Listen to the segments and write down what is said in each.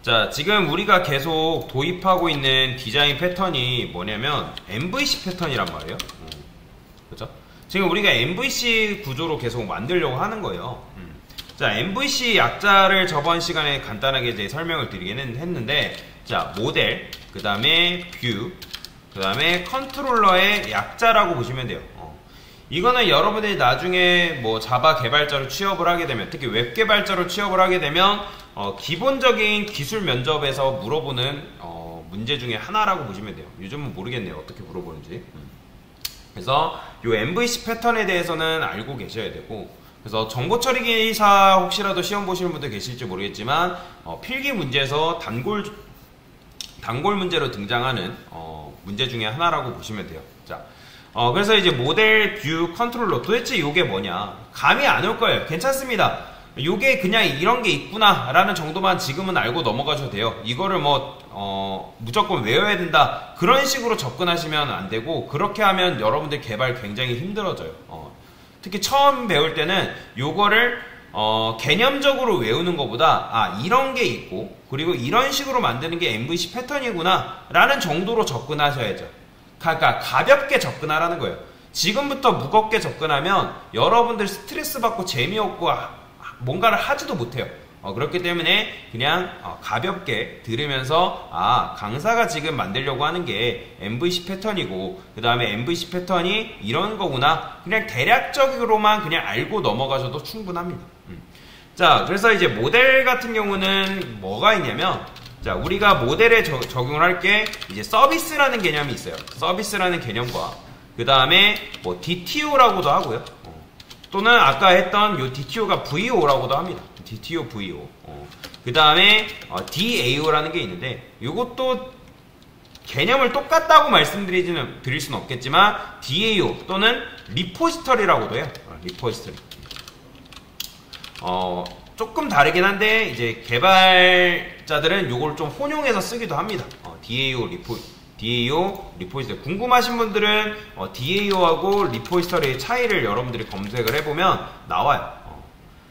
자, 지금 우리가 계속 도입하고 있는 디자인 패턴이 뭐냐면 MVC 패턴이란 말이에요. 그죠? 지금 우리가 MVC 구조로 계속 만들려고 하는 거예요. 자, MVC 약자를 저번 시간에 간단하게 이제 설명을 드리기는 했는데, 자, 모델, 그 다음에 뷰, 그 다음에 컨트롤러의 약자라고 보시면 돼요. 이거는 여러분들이 나중에 뭐 자바 개발자로 취업을 하게 되면, 특히 웹 개발자로 취업을 하게 되면 기본적인 기술 면접에서 물어보는 문제 중에 하나라고 보시면 돼요. 요즘은 모르겠네요, 어떻게 물어보는지. 그래서 이 MVC 패턴에 대해서는 알고 계셔야 되고, 그래서 정보처리기사 혹시라도 시험 보시는 분들 계실지 모르겠지만 필기 문제에서 단골 문제로 등장하는 문제 중에 하나라고 보시면 돼요. 자, 그래서 이제 모델, 뷰, 컨트롤러, 도대체 이게 뭐냐, 감이 안 올 거예요. 괜찮습니다. 요게 그냥 이런 게 있구나 라는 정도만 지금은 알고 넘어가셔도 돼요. 이거를 뭐 무조건 외워야 된다 그런 식으로 접근하시면 안 되고, 그렇게 하면 여러분들 개발 굉장히 힘들어져요. 특히 처음 배울 때는 요거를 개념적으로 외우는 것보다 이런 게 있고 그리고 이런 식으로 만드는 게 MVC 패턴이구나 라는 정도로 접근하셔야죠. 그러니까 가볍게 접근하라는 거예요. 지금부터 무겁게 접근하면 여러분들 스트레스 받고 재미없고 뭔가를 하지도 못해요. 그렇기 때문에 그냥 가볍게 들으면서 강사가 지금 만들려고 하는 게 MVC 패턴이고 그 다음에 MVC 패턴이 이런 거구나, 그냥 대략적으로만 그냥 알고 넘어가셔도 충분합니다. 자, 그래서 이제 모델 같은 경우는 뭐가 있냐면, 자, 우리가 모델에 적용을 할 게 이제 서비스라는 개념이 있어요. 서비스라는 개념과 그 다음에 뭐 DTO라고도 하고요. 또는 아까 했던 요 DTO가 VO라고도 합니다. DTO, VO. 그 다음에 DAO라는 게 있는데, 요것도 개념을 똑같다고 드릴 수는 없겠지만 DAO 또는 리포지터리라고도 해요. 리포지터리. 조금 다르긴 한데 이제 개발자들은 요걸 좀 혼용해서 쓰기도 합니다. DAO, 리포지터리. 궁금하신 분들은 DAO하고 리포지터리의 차이를 여러분들이 검색을 해보면 나와요.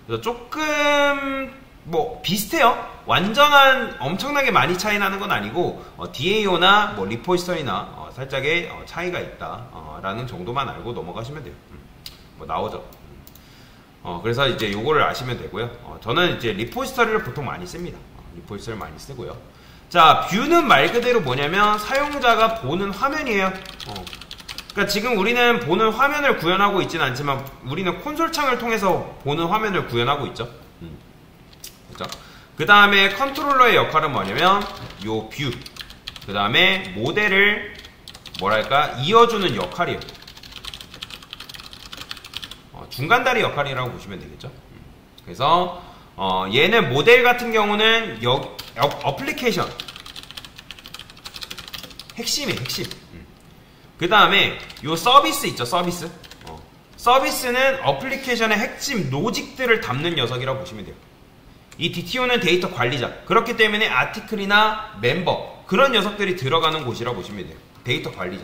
그래서 조금 뭐 비슷해요. 완전한 엄청나게 많이 차이 나는 건 아니고 DAO나 뭐 리포지터리나 살짝의 차이가 있다 라는 정도만 알고 넘어가시면 돼요. 뭐 나오죠. 그래서 이제 요거를 아시면 되고요. 저는 이제 리포지터리를 보통 많이 씁니다. 리포지터리를 많이 쓰고요. 자, 뷰는 말 그대로 뭐냐면 사용자가 보는 화면이에요. 그러니까 지금 우리는 보는 화면을 구현하고 있지는 않지만 우리는 콘솔 창을 통해서 보는 화면을 구현하고 있죠. 그렇죠? 그 다음에 컨트롤러의 역할은 뭐냐면 요 뷰, 그 다음에 모델을 뭐랄까 이어주는 역할이에요. 중간다리 역할이라고 보시면 되겠죠. 그래서 얘는 모델 같은 경우는 어플리케이션 핵심이에요, 핵심. 그 다음에 요 서비스 있죠, 서비스. 서비스는 어플리케이션의 핵심 로직들을 담는 녀석이라고 보시면 돼요. 이 DTO는 데이터 관리자. 그렇기 때문에 아티클이나 멤버 그런 녀석들이 들어가는 곳이라고 보시면 돼요. 데이터 관리자.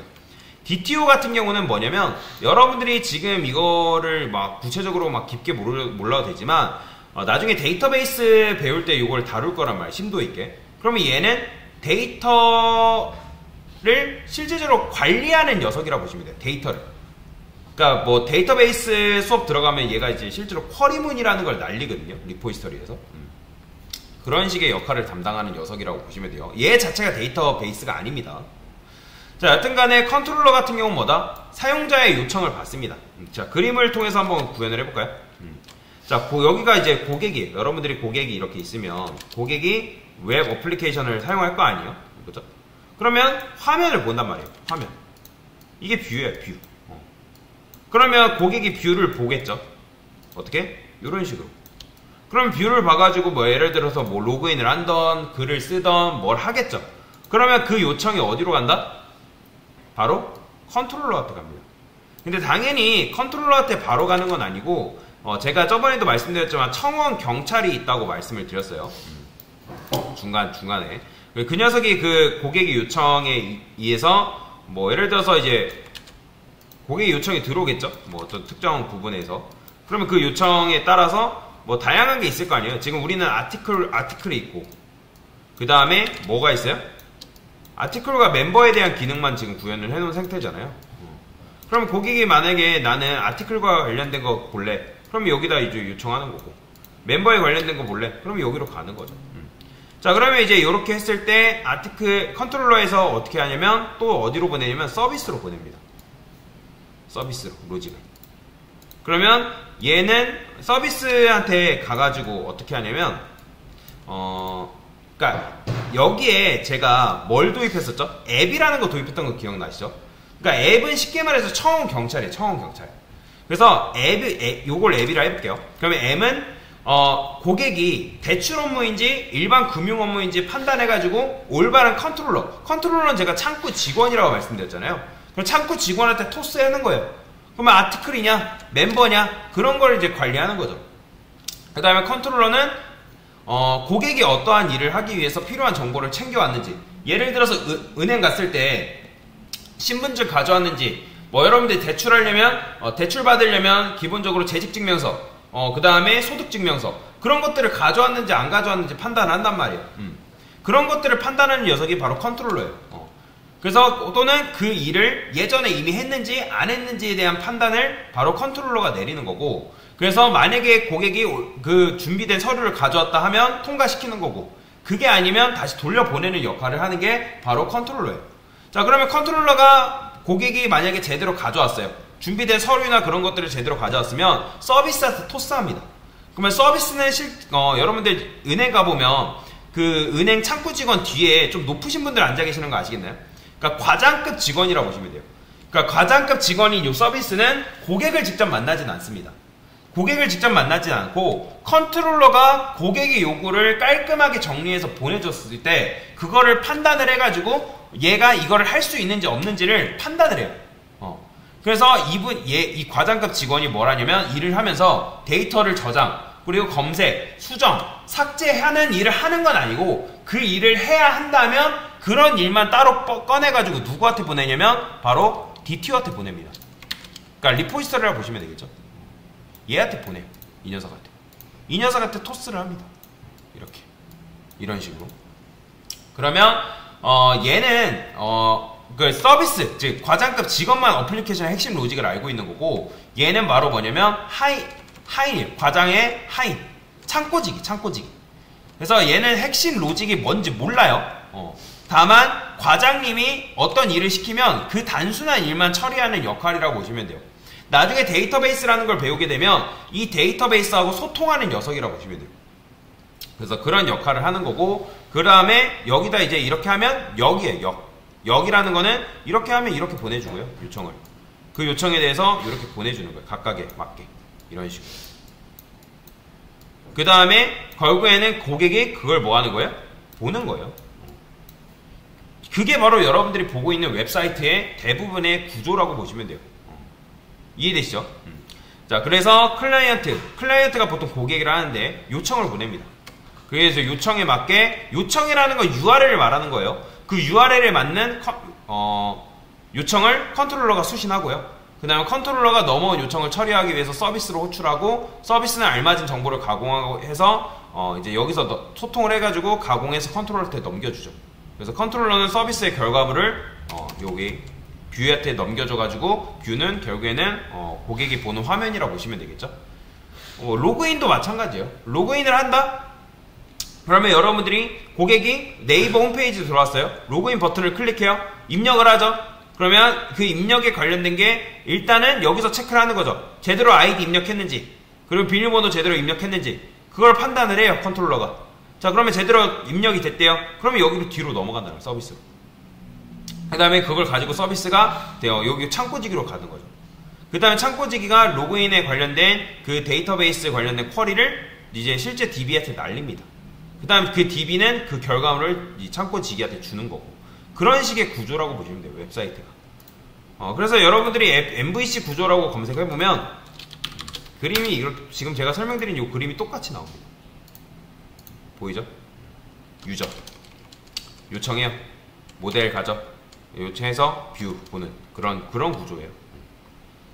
DTO 같은 경우는 뭐냐면, 여러분들이 지금 이거를 막 구체적으로 막 깊게 몰라도 되지만 나중에 데이터베이스 배울 때 이걸 다룰 거란 말이에요, 심도 있게. 그러면 얘는 데이터를 실제적으로 관리하는 녀석이라고 보시면 돼요, 데이터를. 그러니까 뭐 데이터베이스 수업 들어가면 얘가 이제 실제로 쿼리문이라는 걸 날리거든요, 리포지터리에서. 그런 식의 역할을 담당하는 녀석이라고 보시면 돼요. 얘 자체가 데이터베이스가 아닙니다. 자, 여튼간에 컨트롤러 같은 경우는 뭐다? 사용자의 요청을 받습니다. 자, 그림을 통해서 한번 구현을 해볼까요? 자, 여기가 이제 고객이에요. 여러분들이 고객이 이렇게 있으면 고객이 웹 어플리케이션을 사용할 거 아니에요? 그죠? 그러면 화면을 본단 말이에요. 화면. 이게 뷰예요, 뷰. 그러면 고객이 뷰를 보겠죠? 어떻게? 이런 식으로. 그럼 뷰를 봐가지고 뭐 예를 들어서 뭐 로그인을 한던 글을 쓰던 뭘 하겠죠? 그러면 그 요청이 어디로 간다? 바로 컨트롤러한테 갑니다. 근데 당연히 컨트롤러한테 바로 가는 건 아니고 제가 저번에도 말씀드렸지만 청원 경찰이 있다고 말씀을 드렸어요. 중간에 그 녀석이 그 고객의 요청에 의해서 뭐 예를 들어서 이제 고객의 요청이 들어오겠죠, 뭐 어떤 특정 부분에서. 그러면 그 요청에 따라서 뭐 다양한 게 있을 거 아니에요. 지금 우리는 아티클이 있고 그 다음에 뭐가 있어요? 아티클과 멤버에 대한 기능만 지금 구현을 해놓은 상태잖아요. 그럼 고객이 만약에 나는 아티클과 관련된 거 볼래? 그럼 여기다 이제 요청하는 거고, 멤버에 관련된 거 볼래? 그럼 여기로 가는 거죠. 자, 그러면 이제 이렇게 했을 때 아티클 컨트롤러에서 어떻게 하냐면 또 어디로 보내냐면 서비스로 보냅니다. 서비스로 로직을. 그러면 얘는 서비스한테 가가지고 어떻게 하냐면 그러니까 여기에 제가 뭘 도입했었죠? 앱이라는 거 도입했던 거 기억나시죠? 그러니까 앱은 쉽게 말해서 청원 경찰이에요. 청원 경찰. 그래서 요걸 앱이라 해볼게요. 그러면 앱은 고객이 대출 업무인지 일반 금융 업무인지 판단해가지고 올바른 컨트롤러는 제가 창구 직원이라고 말씀드렸잖아요. 그럼 창구 직원한테 토스하는 거예요. 그러면 아티클이냐 멤버냐 그런 걸 이제 관리하는 거죠. 그 다음에 컨트롤러는 고객이 어떠한 일을 하기 위해서 필요한 정보를 챙겨왔는지, 예를 들어서 은행 갔을 때 신분증 가져왔는지, 뭐 여러분들이 대출하려면 대출 받으려면 기본적으로 재직증명서, 그 다음에 소득증명서, 그런 것들을 가져왔는지 안 가져왔는지 판단을 한단 말이에요. 그런 것들을 판단하는 녀석이 바로 컨트롤러예요. 그래서 또는 그 일을 예전에 이미 했는지 안 했는지에 대한 판단을 바로 컨트롤러가 내리는 거고, 그래서 만약에 고객이 그 준비된 서류를 가져왔다 하면 통과시키는 거고, 그게 아니면 다시 돌려보내는 역할을 하는 게 바로 컨트롤러예요. 자, 그러면 컨트롤러가 고객이 만약에 제대로 가져왔어요. 준비된 서류나 그런 것들을 제대로 가져왔으면 서비스한테 토스합니다. 그러면 서비스는 여러분들 은행 가보면 그 은행 창구 직원 뒤에 좀 높으신 분들 앉아 계시는 거 아시겠나요? 그러니까 과장급 직원이라고 보시면 돼요. 그러니까 과장급 직원인 이 서비스는 고객을 직접 만나진 않습니다. 고객을 직접 만나진 않고 컨트롤러가 고객의 요구를 깔끔하게 정리해서 보내줬을 때 그거를 판단을 해가지고 얘가 이거를 할 수 있는지 없는지를 판단을 해요. 그래서 이 과장급 직원이 뭘 하냐면 일을 하면서 데이터를 저장, 그리고 검색, 수정, 삭제하는 일을 하는 건 아니고 그 일을 해야 한다면 그런 일만 따로 꺼내가지고 누구한테 보내냐면 바로 DTO한테 보냅니다. 그러니까 리포지터리라고 보시면 되겠죠. 얘한테 보내요. 이 녀석한테. 이 녀석한테 토스를 합니다. 이렇게. 이런 식으로. 그러면 얘는 그 서비스, 즉 과장급 직원만 어플리케이션의 핵심 로직을 알고 있는 거고, 얘는 바로 뭐냐면 하인이에요. 과장의 하인. 창고지기. 그래서 얘는 핵심 로직이 뭔지 몰라요. 다만 과장님이 어떤 일을 시키면 그 단순한 일만 처리하는 역할이라고 보시면 돼요. 나중에 데이터베이스라는 걸 배우게 되면 이 데이터베이스하고 소통하는 녀석이라고 보시면 돼요. 그래서 그런 역할을 하는 거고, 그 다음에 여기다 이제 이렇게 하면 역이에요. 역이라는 거는 이렇게 하면 이렇게 보내주고요. 요청을. 그 요청에 대해서 이렇게 보내주는 거예요. 각각에 맞게. 이런 식으로. 그 다음에 결국에는 고객이 그걸 뭐 하는 거예요? 보는 거예요. 그게 바로 여러분들이 보고 있는 웹사이트의 대부분의 구조라고 보시면 돼요. 이해되시죠? 자, 그래서 클라이언트가 보통 고객이라 하는데 요청을 보냅니다. 그래서 요청에 맞게, 요청이라는 건 URL을 말하는 거예요. 그 URL에 맞는 요청을 컨트롤러가 수신하고요. 그 다음에 컨트롤러가 넘어온 요청을 처리하기 위해서 서비스로 호출하고, 서비스는 알맞은 정보를 가공하고 해서 이제 여기서 소통을 해가지고 가공해서 컨트롤러한테 넘겨주죠. 그래서 컨트롤러는 서비스의 결과물을 여기 뷰한테 넘겨줘가지고, 뷰는 결국에는 고객이 보는 화면이라고 보시면 되겠죠. 로그인도 마찬가지예요. 로그인을 한다? 그러면 여러분들이 고객이 네이버 홈페이지에 들어왔어요. 로그인 버튼을 클릭해요. 입력을 하죠. 그러면 그 입력에 관련된 게 일단은 여기서 체크를 하는 거죠. 제대로 아이디 입력했는지, 그리고 비밀번호 제대로 입력했는지, 그걸 판단을 해요, 컨트롤러가. 자, 그러면 제대로 입력이 됐대요. 그러면 여기로 뒤로 넘어간다는 거예요, 서비스로. 그 다음에 그걸 가지고 서비스가 돼요. 여기 창고지기로 가는 거죠. 그 다음에 창고지기가 로그인에 관련된 그 데이터베이스 관련된 쿼리를 이제 실제 DB한테 날립니다. 그 다음에 그 DB는 그 결과물을 이 창고지기한테 주는 거고, 그런 식의 구조라고 보시면 돼요, 웹사이트가. 그래서 여러분들이 MVC 구조라고 검색해보면 그림이 지금 제가 설명드린 이 그림이 똑같이 나옵니다. 보이죠? 유저 요청해요. 모델 가져. 요청해서 뷰 보는 그런 구조예요.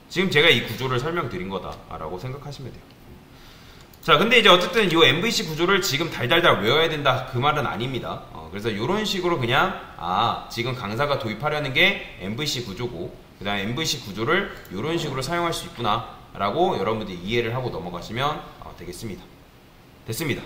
지금 제가 이 구조를 설명드린 거다라고 생각하시면 돼요. 자, 근데 이제 어쨌든 이 MVC 구조를 지금 달달달 외워야 된다 그 말은 아닙니다. 그래서 이런 식으로 그냥 지금 강사가 도입하려는 게 MVC 구조고 그 다음에 MVC 구조를 이런 식으로 사용할 수 있구나 라고 여러분들이 이해를 하고 넘어가시면 되겠습니다. 됐습니다.